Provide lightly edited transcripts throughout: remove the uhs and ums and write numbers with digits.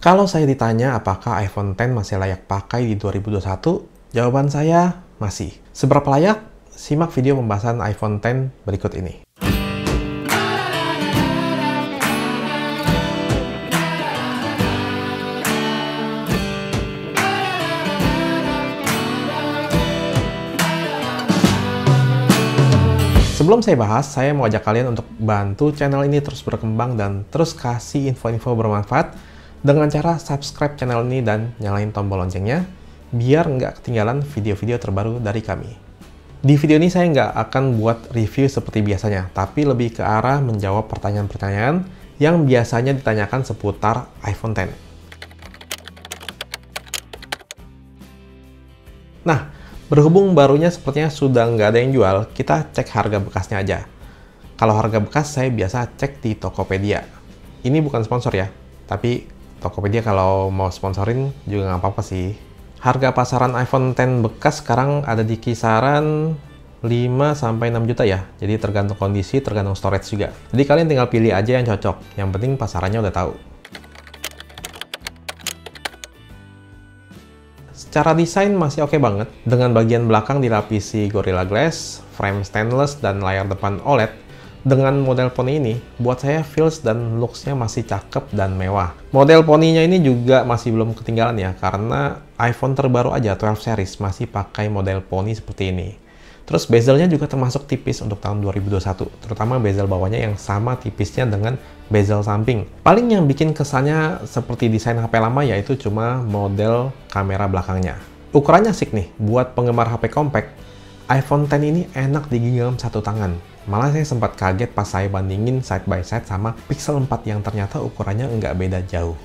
Kalau saya ditanya apakah iPhone X masih layak pakai di 2021, jawaban saya masih. Seberapa layak? Simak video pembahasan iPhone X berikut ini. Sebelum saya bahas, saya mau ajak kalian untuk bantu channel ini terus berkembang dan terus kasih info-info bermanfaat dengan cara subscribe channel ini dan nyalain tombol loncengnya, biar nggak ketinggalan video-video terbaru dari kami. Di video ini saya nggak akan buat review seperti biasanya, tapi lebih ke arah menjawab pertanyaan-pertanyaan yang biasanya ditanyakan seputar iPhone X. Nah, berhubung barunya sepertinya sudah nggak ada yang jual, kita cek harga bekasnya aja. Kalau harga bekas, saya biasa cek di Tokopedia. Ini bukan sponsor ya, tapi Tokopedia kalau mau sponsorin juga nggak apa-apa sih. Harga pasaran iPhone X bekas sekarang ada di kisaran 5-6 juta ya. Jadi tergantung kondisi, tergantung storage juga. Jadi kalian tinggal pilih aja yang cocok. Yang penting pasarannya udah tahu. Secara desain masih oke banget, dengan bagian belakang dilapisi Gorilla Glass, frame stainless, dan layar depan OLED. Dengan model poni ini, buat saya feels dan looks-nya masih cakep dan mewah. Model poninya ini juga masih belum ketinggalan ya, karena iPhone terbaru aja 12 series masih pakai model poni seperti ini. Terus bezelnya juga termasuk tipis untuk tahun 2021, terutama bezel bawahnya yang sama tipisnya dengan bezel samping. Paling yang bikin kesannya seperti desain HP lama yaitu cuma model kamera belakangnya. Ukurannya asik nih, buat penggemar HP compact, iPhone X ini enak digenggam satu tangan. Malah saya sempat kaget pas saya bandingin side by side sama Pixel 4 yang ternyata ukurannya nggak beda jauh.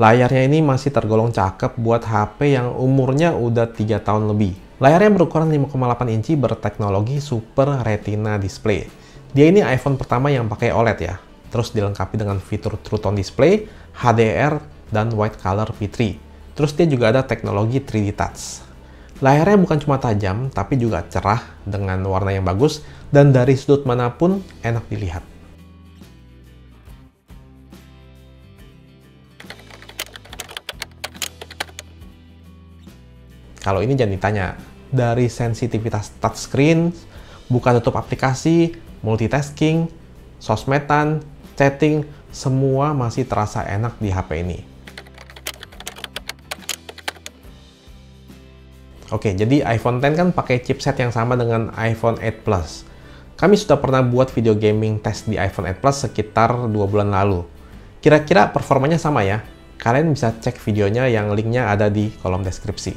Layarnya ini masih tergolong cakep buat HP yang umurnya udah 3 tahun lebih. Layarnya berukuran 5,8 inci berteknologi Super Retina Display. Dia ini iPhone pertama yang pakai OLED ya. Terus dilengkapi dengan fitur True Tone Display, HDR, dan White Color P3. Terus dia juga ada teknologi 3D Touch. Layarnya bukan cuma tajam, tapi juga cerah dengan warna yang bagus, dan dari sudut manapun enak dilihat. Kalau ini jangan ditanya, dari sensitivitas touchscreen, buka tutup aplikasi, multitasking, sosmedan, chatting, semua masih terasa enak di HP ini. Oke, jadi iPhone X kan pakai chipset yang sama dengan iPhone 8 Plus. Kami sudah pernah buat video gaming test di iPhone 8 Plus sekitar 2 bulan lalu. Kira-kira performanya sama ya? Kalian bisa cek videonya yang linknya ada di kolom deskripsi.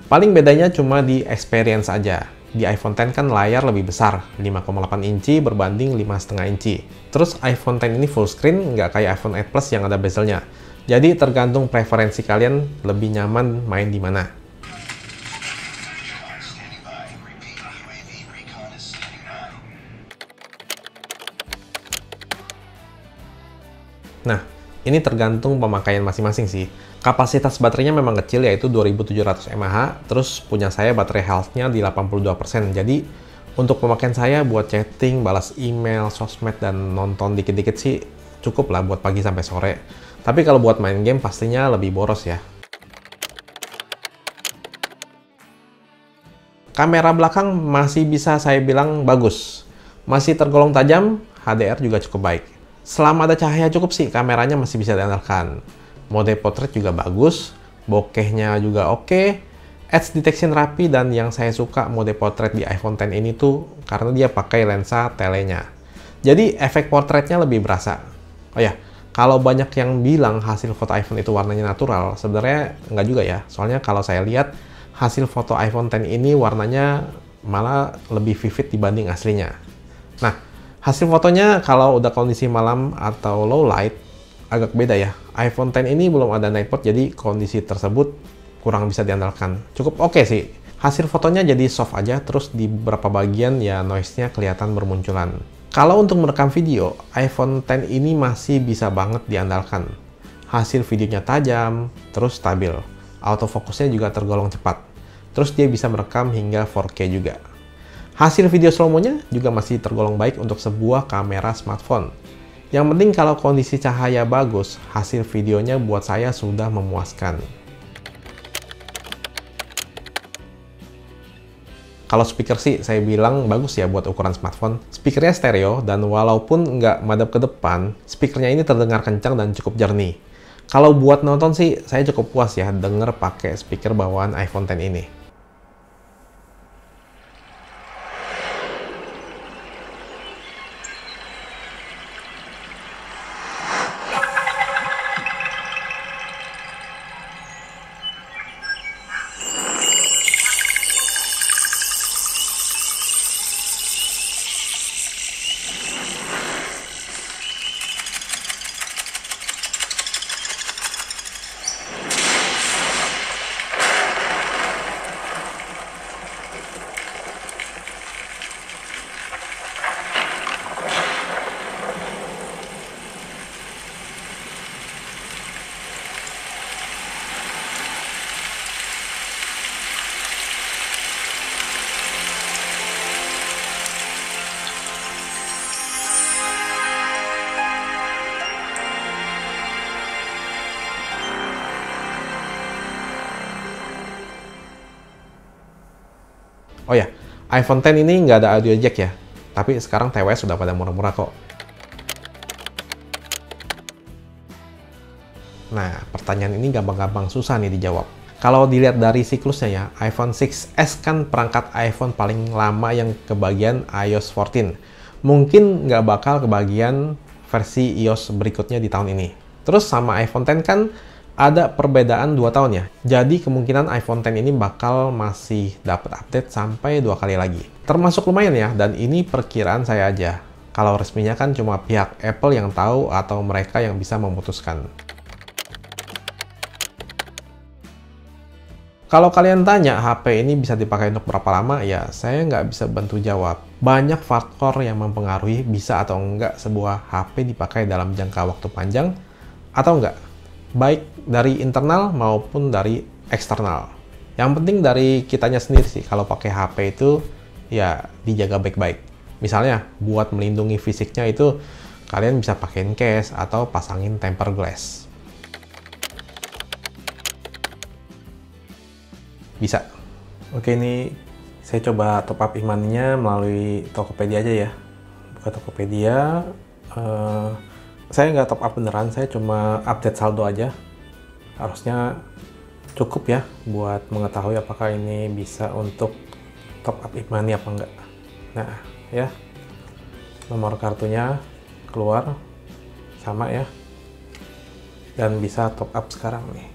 Paling bedanya cuma di experience aja. Di iPhone X kan layar lebih besar, 5,8 inci berbanding 5,5 inci. Terus iPhone X ini full screen, nggak kayak iPhone 8 Plus yang ada bezelnya. Jadi tergantung preferensi kalian lebih nyaman main di mana. Nah, ini tergantung pemakaian masing-masing sih. Kapasitas baterainya memang kecil yaitu 2700 mAh, terus punya saya baterai health-nya di 82%. Jadi untuk pemakaian saya buat chatting, balas email, sosmed, dan nonton dikit-dikit sih cukup lah buat pagi sampai sore. Tapi kalau buat main game pastinya lebih boros ya. Kamera belakang masih bisa saya bilang bagus. Masih tergolong tajam, HDR juga cukup baik. Selama ada cahaya cukup sih, kameranya masih bisa diandalkan. Mode portrait juga bagus, bokehnya juga oke, edge detection rapi, dan yang saya suka mode portrait di iPhone X ini tuh karena dia pakai lensa telenya. Jadi efek portraitnya lebih berasa. Oh ya, kalau banyak yang bilang hasil foto iPhone itu warnanya natural, sebenarnya nggak juga ya. Soalnya kalau saya lihat hasil foto iPhone X ini warnanya malah lebih vivid dibanding aslinya. Nah, hasil fotonya kalau udah kondisi malam atau low light agak beda ya. iPhone X ini belum ada night mode, jadi kondisi tersebut kurang bisa diandalkan. Cukup oke sih. Hasil fotonya jadi soft aja, terus di beberapa bagian ya noise-nya kelihatan bermunculan. Kalau untuk merekam video, iPhone X ini masih bisa banget diandalkan. Hasil videonya tajam, terus stabil. Autofokusnya juga tergolong cepat. Terus dia bisa merekam hingga 4K juga. Hasil video slow-mo-nya juga masih tergolong baik untuk sebuah kamera smartphone. Yang penting kalau kondisi cahaya bagus, hasil videonya buat saya sudah memuaskan. Kalau speaker sih saya bilang bagus ya buat ukuran smartphone. Speakernya stereo dan walaupun nggak madep ke depan, speakernya ini terdengar kencang dan cukup jernih. Kalau buat nonton sih saya cukup puas ya denger pakai speaker bawaan iPhone X ini. Oh ya, iPhone X ini nggak ada audio jack ya, tapi sekarang TWS sudah pada murah-murah kok. Nah, pertanyaan ini gampang-gampang susah nih dijawab. Kalau dilihat dari siklusnya ya, iPhone 6s kan perangkat iPhone paling lama yang kebagian iOS 14. Mungkin nggak bakal kebagian versi iOS berikutnya di tahun ini. Terus sama iPhone X kan ada perbedaan 2 tahun ya. Jadi kemungkinan iPhone X ini bakal masih dapat update sampai 2 kali lagi. Termasuk lumayan ya, dan ini perkiraan saya aja. Kalau resminya kan cuma pihak Apple yang tahu atau mereka yang bisa memutuskan. Kalau kalian tanya HP ini bisa dipakai untuk berapa lama, ya saya nggak bisa bantu jawab. Banyak faktor yang mempengaruhi bisa atau enggak sebuah HP dipakai dalam jangka waktu panjang atau enggak. Baik dari internal maupun dari eksternal. Yang penting dari kitanya sendiri sih, kalau pakai HP itu ya dijaga baik-baik. Misalnya buat melindungi fisiknya itu kalian bisa pakein case atau pasangin tempered glass. Bisa. Oke, ini saya coba top up e-money-nya melalui Tokopedia aja ya. Buka Tokopedia. Saya nggak top up beneran, saya cuma update saldo aja. Harusnya cukup ya buat mengetahui apakah ini bisa untuk top up e-money apa enggak. Nah, ya. Nomor kartunya keluar sama ya. Dan bisa top up sekarang nih.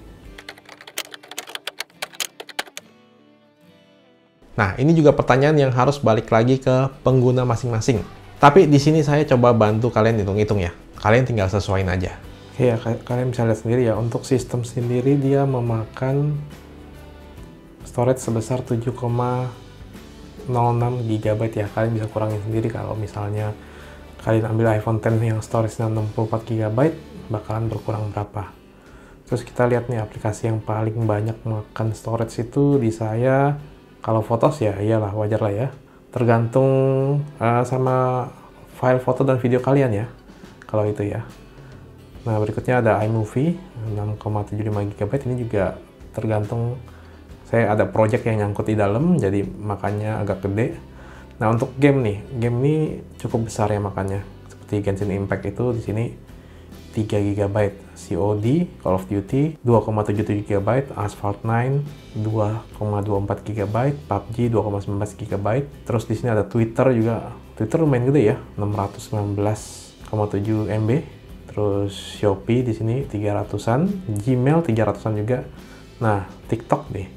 Nah, ini juga pertanyaan yang harus balik lagi ke pengguna masing-masing. Tapi di sini saya coba bantu kalian hitung-hitung ya. Kalian tinggal sesuaiin aja. Oke ya, kalian bisa lihat sendiri ya. Untuk sistem sendiri dia memakan storage sebesar 7,06 GB ya. Kalian bisa kurangin sendiri kalau misalnya kalian ambil iPhone X yang storage-nya 64 GB, bakalan berkurang berapa. Terus kita lihat nih aplikasi yang paling banyak makan storage itu di saya. Kalau fotos ya iyalah, wajar lah ya. Tergantung sama file foto dan video kalian ya. Kalau itu ya. Nah, berikutnya ada iMovie 6,75 GB. Ini juga tergantung, saya ada project yang nyangkut di dalam, jadi makanya agak gede. Nah, untuk game nih, game ini cukup besar ya makanya. Seperti Genshin Impact itu di sini 3 GB, COD, Call of Duty 2,77 GB, Asphalt 9 2,24 GB, PUBG 2,19 GB. Terus di sini ada Twitter juga. Twitter lumayan gede ya, 619,7 MB. Terus Shopee di sini 300-an, Gmail 300-an juga. Nah, TikTok nih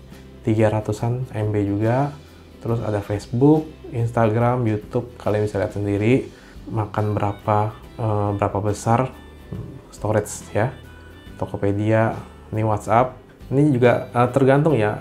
300-an MB juga. Terus ada Facebook, Instagram, YouTube. Kalian bisa lihat sendiri makan berapa besar storage ya. Tokopedia, ini WhatsApp. Ini juga tergantung ya.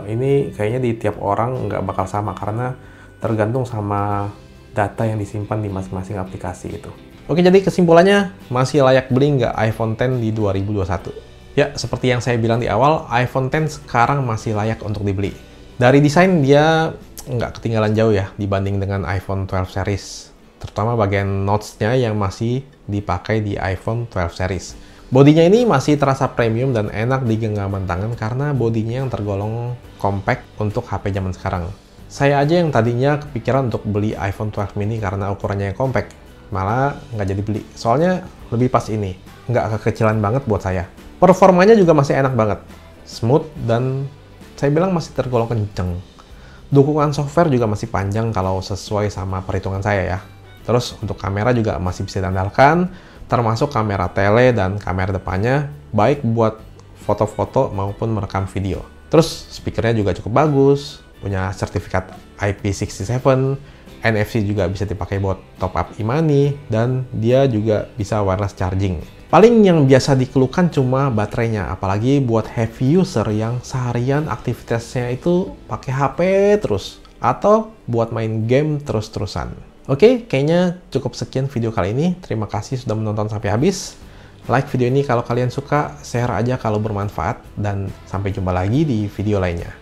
Ini kayaknya di tiap orang nggak bakal sama karena tergantung sama data yang disimpan di masing-masing aplikasi itu. Oke, jadi kesimpulannya masih layak beli nggak iPhone X di 2021? Ya, seperti yang saya bilang di awal, iPhone X sekarang masih layak untuk dibeli. Dari desain dia nggak ketinggalan jauh ya dibanding dengan iPhone 12 series. Terutama bagian notch-nya yang masih dipakai di iPhone 12 series. Bodinya ini masih terasa premium dan enak di genggaman tangan karena bodinya yang tergolong compact untuk HP zaman sekarang. Saya aja yang tadinya kepikiran untuk beli iPhone 12 mini karena ukurannya yang compact, malah nggak jadi beli. Soalnya lebih pas ini, nggak kekecilan banget buat saya. Performanya juga masih enak banget, smooth, dan saya bilang masih tergolong kenceng. Dukungan software juga masih panjang kalau sesuai sama perhitungan saya ya. Terus untuk kamera juga masih bisa diandalkan, termasuk kamera tele dan kamera depannya, baik buat foto-foto maupun merekam video. Terus speakernya juga cukup bagus, punya sertifikat IP67, NFC juga bisa dipakai buat top up e-money, dan dia juga bisa wireless charging. Paling yang biasa dikeluhkan cuma baterainya, apalagi buat heavy user yang seharian aktivitasnya itu pakai HP terus, atau buat main game terus-terusan. Oke, kayaknya cukup sekian video kali ini. Terima kasih sudah menonton sampai habis. Like video ini kalau kalian suka, share aja kalau bermanfaat, dan sampai jumpa lagi di video lainnya.